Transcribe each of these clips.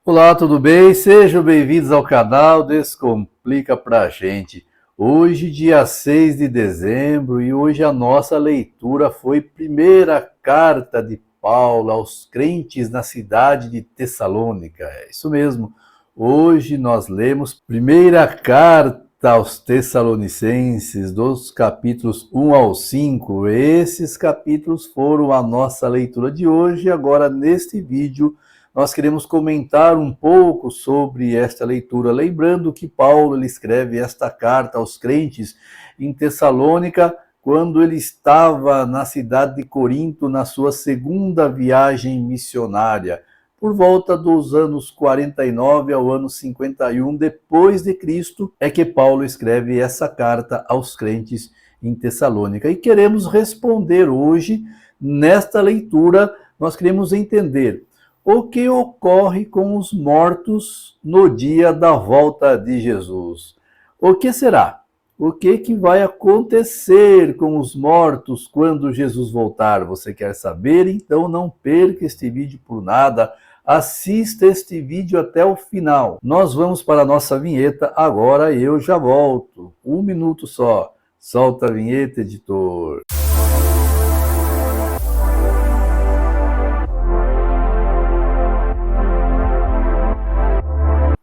Olá, tudo bem? Sejam bem-vindos ao canal Descomplica pra gente. Hoje, dia 6 de dezembro, e hoje a nossa leitura foi primeira carta de Paulo aos crentes na cidade de Tessalônica. É isso mesmo. Hoje nós lemos primeira carta aos Tessalonicenses, dos capítulos 1 ao 5. Esses capítulos foram a nossa leitura de hoje. Agora, neste vídeo, nós queremos comentar um pouco sobre esta leitura, lembrando que Paulo ele escreve esta carta aos crentes em Tessalônica, quando ele estava na cidade de Corinto, na sua segunda viagem missionária, por volta dos anos 49 ao ano 51 depois de Cristo, é que Paulo escreve essa carta aos crentes em Tessalônica. E queremos responder hoje, nesta leitura, nós queremos entender o que ocorre com os mortos no dia da volta de Jesus. O que será? O que vai acontecer com os mortos quando Jesus voltar? Você quer saber? Então não perca este vídeo por nada. Assista este vídeo até o final. Nós vamos para a nossa vinheta. Agora eu já volto. 1 minuto só. Solta a vinheta, editor.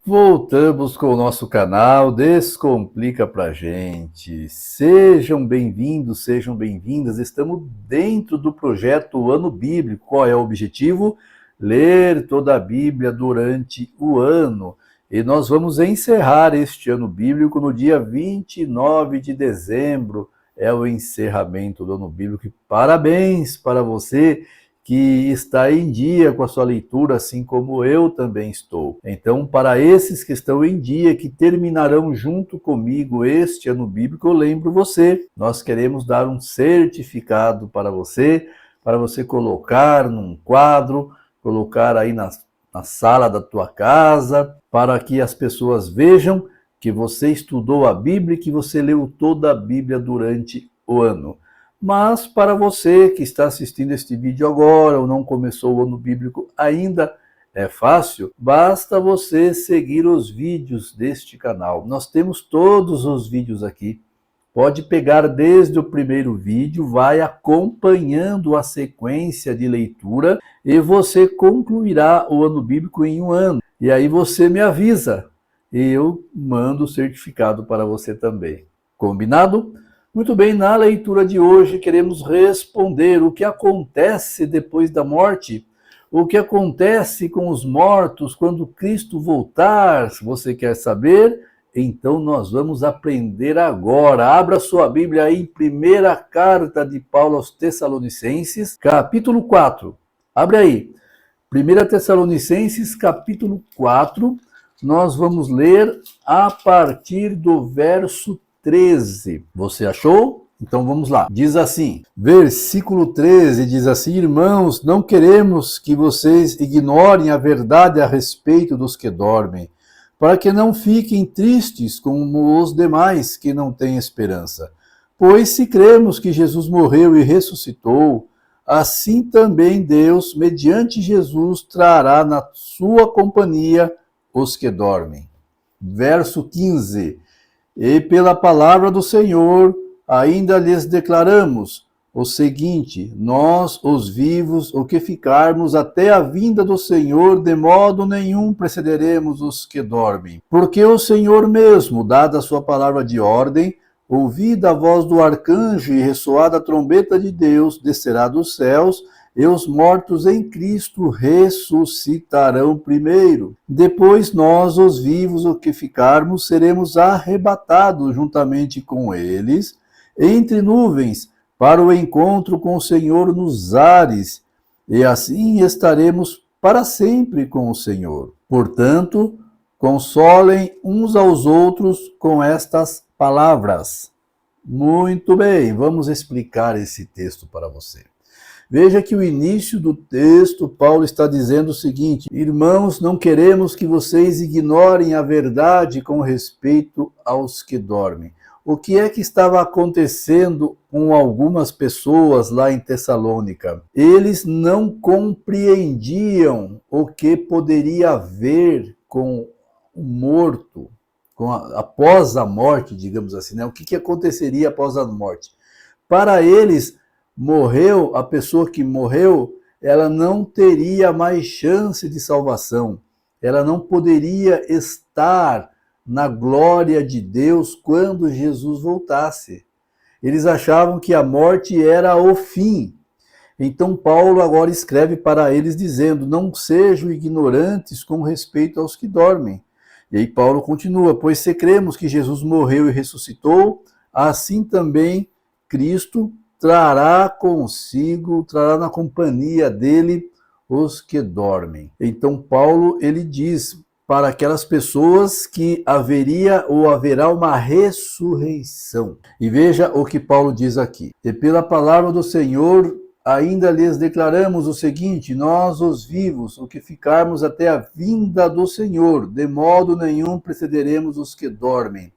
Voltamos com o nosso canal Descomplica pra gente. Sejam bem-vindos, sejam bem-vindas. Estamos dentro do projeto Ano Bíblico. Qual é o objetivo? Ler toda a Bíblia durante o ano. E nós vamos encerrar este ano bíblico no dia 29 de dezembro. É o encerramento do ano bíblico. E parabéns para você que está em dia com a sua leitura, assim como eu também estou. Então, para esses que estão em dia, que terminarão junto comigo este ano bíblico, eu lembro você, nós queremos dar um certificado para você colocar num quadro, colocar aí na sala da tua casa, para que as pessoas vejam que você estudou a Bíblia e que você leu toda a Bíblia durante o ano. Mas para você que está assistindo este vídeo agora ou não começou o ano bíblico ainda, é fácil, basta você seguir os vídeos deste canal. Nós temos todos os vídeos aqui. Pode pegar desde o primeiro vídeo, vai acompanhando a sequência de leitura e você concluirá o ano bíblico em um ano. E aí você me avisa e eu mando o certificado para você também. Combinado? Muito bem, na leitura de hoje queremos responder o que acontece depois da morte, o que acontece com os mortos quando Cristo voltar. Se você quer saber, então nós vamos aprender agora. Abra sua Bíblia aí em primeira carta de Paulo aos Tessalonicenses, capítulo 4. Abre aí, 1 Tessalonicenses, capítulo 4, nós vamos ler a partir do verso 13. Você achou? Então vamos lá. Diz assim, versículo 13, diz assim: irmãos, não queremos que vocês ignorem a verdade a respeito dos que dormem, para que não fiquem tristes como os demais que não têm esperança. Pois se cremos que Jesus morreu e ressuscitou, assim também Deus, mediante Jesus, trará na sua companhia os que dormem. Verso 15. E pela palavra do Senhor, ainda lhes declaramos o seguinte: nós, os vivos, o que ficarmos até a vinda do Senhor, de modo nenhum precederemos os que dormem. Porque o Senhor mesmo, dada a sua palavra de ordem, ouvida a voz do arcanjo e ressoada a trombeta de Deus, descerá dos céus, e os mortos em Cristo ressuscitarão primeiro. Depois nós, os vivos, o que ficarmos, seremos arrebatados juntamente com eles, entre nuvens, para o encontro com o Senhor nos ares, e assim estaremos para sempre com o Senhor. Portanto, consolem uns aos outros com estas palavras. Muito bem, vamos explicar esse texto para você. Veja que o início do texto, Paulo está dizendo o seguinte: irmãos, não queremos que vocês ignorem a verdade com respeito aos que dormem. o que é que estava acontecendo com algumas pessoas lá em Tessalônica? Eles não compreendiam o que poderia haver com o morto, após a morte, digamos assim, né? O que aconteceria após a morte? Para eles, a pessoa que morreu, ela não teria mais chance de salvação. Ela não poderia estar na glória de Deus quando Jesus voltasse. Eles achavam que a morte era o fim. Então Paulo agora escreve para eles dizendo: não sejam ignorantes com respeito aos que dormem. E aí Paulo continua: pois se cremos que Jesus morreu e ressuscitou, assim também Cristo trará na companhia dele os que dormem. Então Paulo, ele diz para aquelas pessoas que haverá uma ressurreição. E veja o que Paulo diz aqui: e pela palavra do Senhor ainda lhes declaramos o seguinte: nós os vivos, o que ficarmos até a vinda do Senhor, de modo nenhum precederemos os que dormem.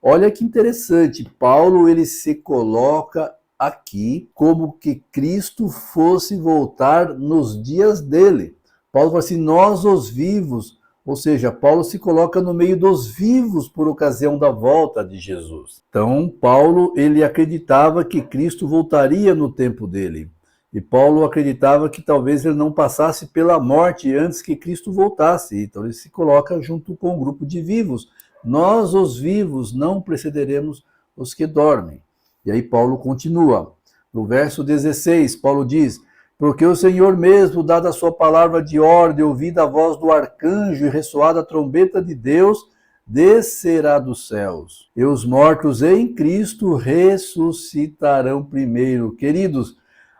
Olha que interessante, Paulo ele se coloca aqui como que Cristo fosse voltar nos dias dele. Paulo fala assim: nós os vivos, ou seja, Paulo se coloca no meio dos vivos por ocasião da volta de Jesus. Então, Paulo ele acreditava que Cristo voltaria no tempo dele. E Paulo acreditava que talvez ele não passasse pela morte antes que Cristo voltasse. Então ele se coloca junto com o grupo de vivos. Nós, os vivos, não precederemos os que dormem. E aí Paulo continua. No verso 16, Paulo diz: porque o Senhor mesmo, dada a sua palavra de ordem, ouvida a voz do arcanjo e ressoada a trombeta de Deus, descerá dos céus. E os mortos em Cristo ressuscitarão primeiro. Queridos,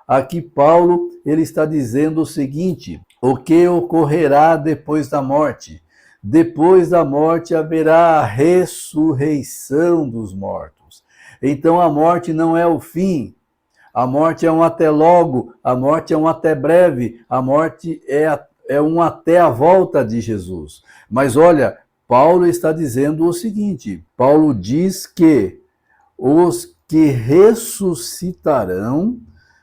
aqui Paulo ele está dizendo o seguinte: o que ocorrerá depois da morte? Depois da morte haverá a ressurreição dos mortos. Então a morte não é o fim, a morte é um até logo, a morte é um até breve, a morte é um até a volta de Jesus. Mas olha, Paulo está dizendo o seguinte: Paulo diz que os que ressuscitarão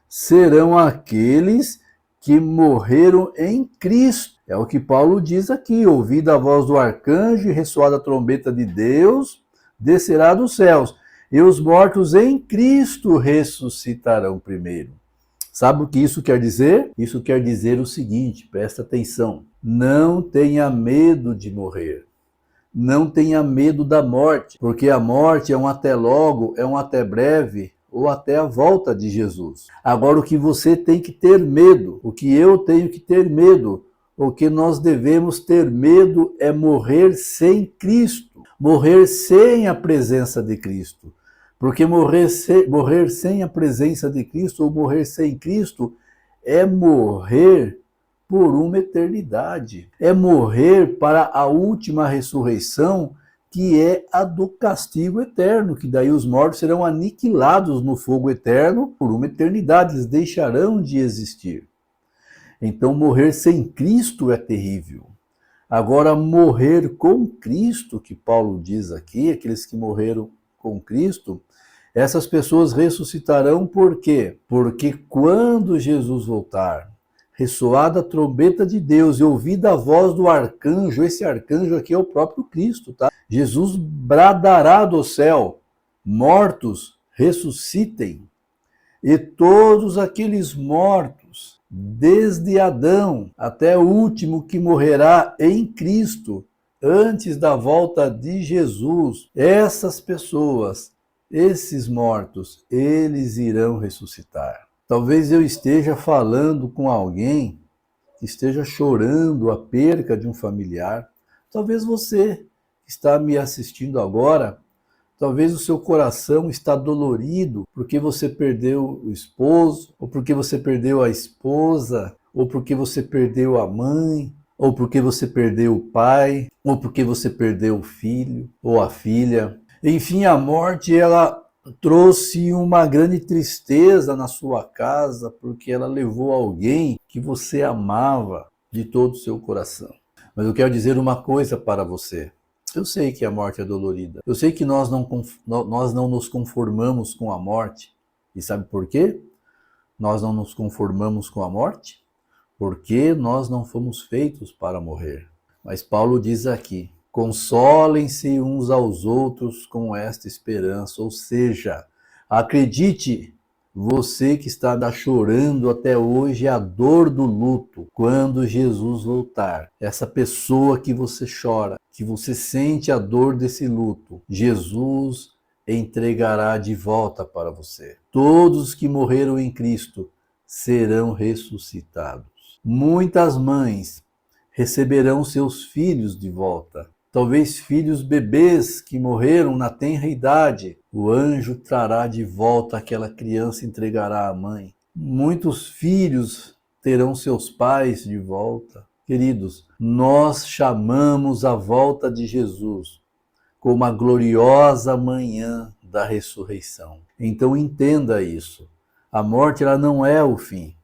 serão aqueles que morreram em Cristo. É o que Paulo diz aqui: ouvida a voz do arcanjo e ressoada a trombeta de Deus, descerá dos céus, e os mortos em Cristo ressuscitarão primeiro. Sabe o que isso quer dizer? Isso quer dizer o seguinte, presta atenção: não tenha medo de morrer. Não tenha medo da morte, porque a morte é um até logo, é um até breve, ou até a volta de Jesus. Agora, o que você tem que ter medo, o que eu tenho que ter medo, o que nós devemos ter medo é morrer sem Cristo, morrer sem a presença de Cristo. Porque morrer sem a presença de Cristo, ou morrer sem Cristo, é morrer por uma eternidade. É morrer para a última ressurreição, que é a do castigo eterno, que daí os mortos serão aniquilados no fogo eterno por uma eternidade, eles deixarão de existir. Então morrer sem Cristo é terrível. Agora morrer com Cristo, que Paulo diz aqui, aqueles que morreram com Cristo, essas pessoas ressuscitarão por quê? Porque quando Jesus voltar, ressoada a trombeta de Deus e ouvida a voz do arcanjo, esse arcanjo aqui é o próprio Cristo, tá? Jesus bradará do céu: mortos, ressuscitem. E todos aqueles mortos, desde Adão até o último que morrerá em Cristo, antes da volta de Jesus, essas pessoas, esses mortos, eles irão ressuscitar. Talvez eu esteja falando com alguém que esteja chorando a perca de um familiar. Talvez você que está me assistindo agora, talvez o seu coração está dolorido porque você perdeu o esposo, ou porque você perdeu a esposa, ou porque você perdeu a mãe, ou porque você perdeu o pai, ou porque você perdeu o filho ou a filha. Enfim, a morte, ela trouxe uma grande tristeza na sua casa, porque ela levou alguém que você amava de todo o seu coração. Mas eu quero dizer uma coisa para você: Eu sei que a morte é dolorida. Eu sei que nós não nos conformamos com a morte. E sabe por quê? Nós não nos conformamos com a morte? Porque nós não fomos feitos para morrer. Mas Paulo diz aqui: consolem-se uns aos outros com esta esperança. Ou seja, acredite, você que está chorando até hoje a dor do luto, quando Jesus voltar, essa pessoa que você chora, que você sente a dor desse luto, Jesus entregará de volta para você. Todos que morreram em Cristo serão ressuscitados. Muitas mães receberão seus filhos de volta. Talvez filhos bebês que morreram na tenra idade. O anjo trará de volta aquela criança e entregará à mãe. Muitos filhos terão seus pais de volta. Queridos, nós chamamos a volta de Jesus como a gloriosa manhã da ressurreição. Então entenda isso. A morte ela não é o fim.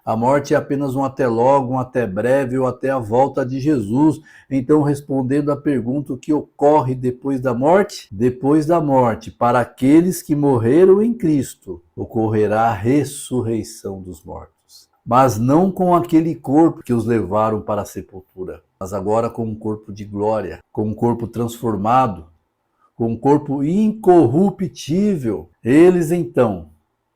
A morte é apenas um até logo, um até breve ou até a volta de Jesus. Então, respondendo à pergunta, o que ocorre depois da morte? Depois da morte, para aqueles que morreram em Cristo, ocorrerá a ressurreição dos mortos. Mas não com aquele corpo que os levaram para a sepultura, mas agora com um corpo de glória, com um corpo transformado, com um corpo incorruptível. Eles, então,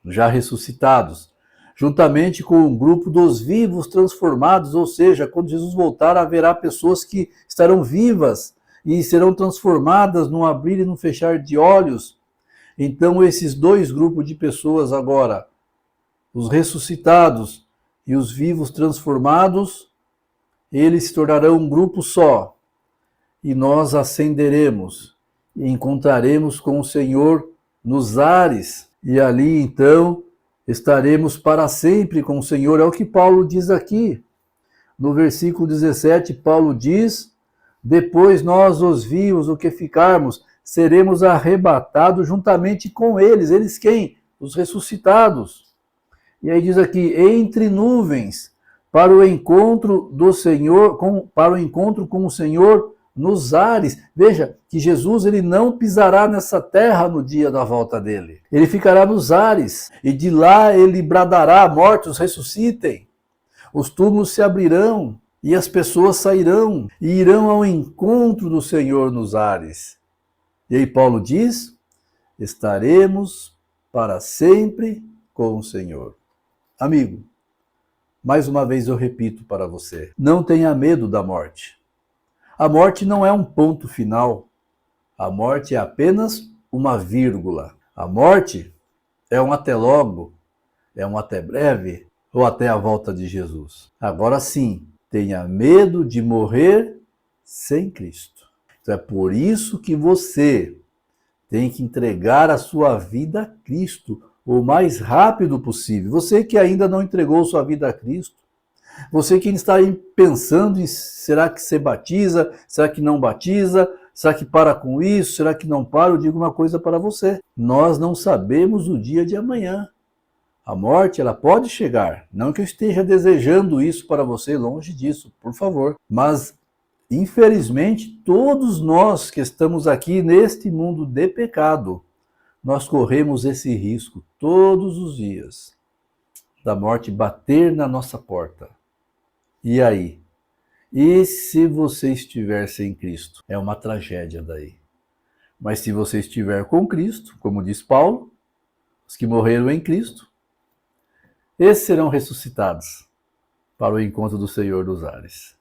já ressuscitados, juntamente com o grupo dos vivos transformados, ou seja, quando Jesus voltar, haverá pessoas que estarão vivas e serão transformadas num abrir e num fechar de olhos. Então, esses dois grupos de pessoas agora, os ressuscitados e os vivos transformados, eles se tornarão um grupo só. E nós ascenderemos e encontraremos com o Senhor nos ares. E ali, então, estaremos para sempre com o Senhor. É o que Paulo diz aqui. No versículo 17, Paulo diz: depois nós, os vivos, o que ficarmos, seremos arrebatados juntamente com eles. Eles quem? Os ressuscitados. E aí diz aqui: entre nuvens, para o encontro do Senhor, para o encontro com o Senhor nos ares. Veja que Jesus ele não pisará nessa terra no dia da volta dele. Ele ficará nos ares e de lá ele bradará: mortos, ressuscitem. Os túmulos se abrirão e as pessoas sairão e irão ao encontro do Senhor nos ares. E aí Paulo diz: estaremos para sempre com o Senhor. Amigo, mais uma vez eu repito para você: não tenha medo da morte. A morte não é um ponto final. A morte é apenas uma vírgula. A morte é um até logo, é um até breve, ou até a volta de Jesus. Agora sim, tenha medo de morrer sem Cristo. Então é por isso que você tem que entregar a sua vida a Cristo o mais rápido possível. Você que ainda não entregou sua vida a Cristo, você que está aí pensando em será que você batiza, será que não batiza, será que para com isso, será que não para? Eu digo uma coisa para você: nós não sabemos o dia de amanhã. A morte, ela pode chegar. Não que eu esteja desejando isso para você, longe disso, por favor. Mas, infelizmente, todos nós que estamos aqui neste mundo de pecado, nós corremos esse risco todos os dias da morte bater na nossa porta. E aí? E se você estiver sem Cristo? É uma tragédia daí. Mas se você estiver com Cristo, como diz Paulo, os que morreram em Cristo, esses serão ressuscitados para o encontro do Senhor dos ares.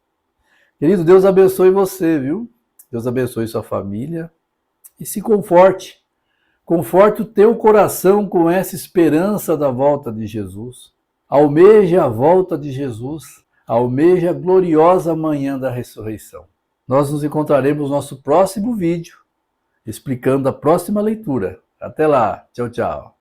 Querido, Deus abençoe você, viu? Deus abençoe sua família e se conforte. Conforte o teu coração com essa esperança da volta de Jesus. Almeje a volta de Jesus. Almeje a gloriosa manhã da ressurreição. Nós nos encontraremos no nosso próximo vídeo, explicando a próxima leitura. Até lá. Tchau, tchau.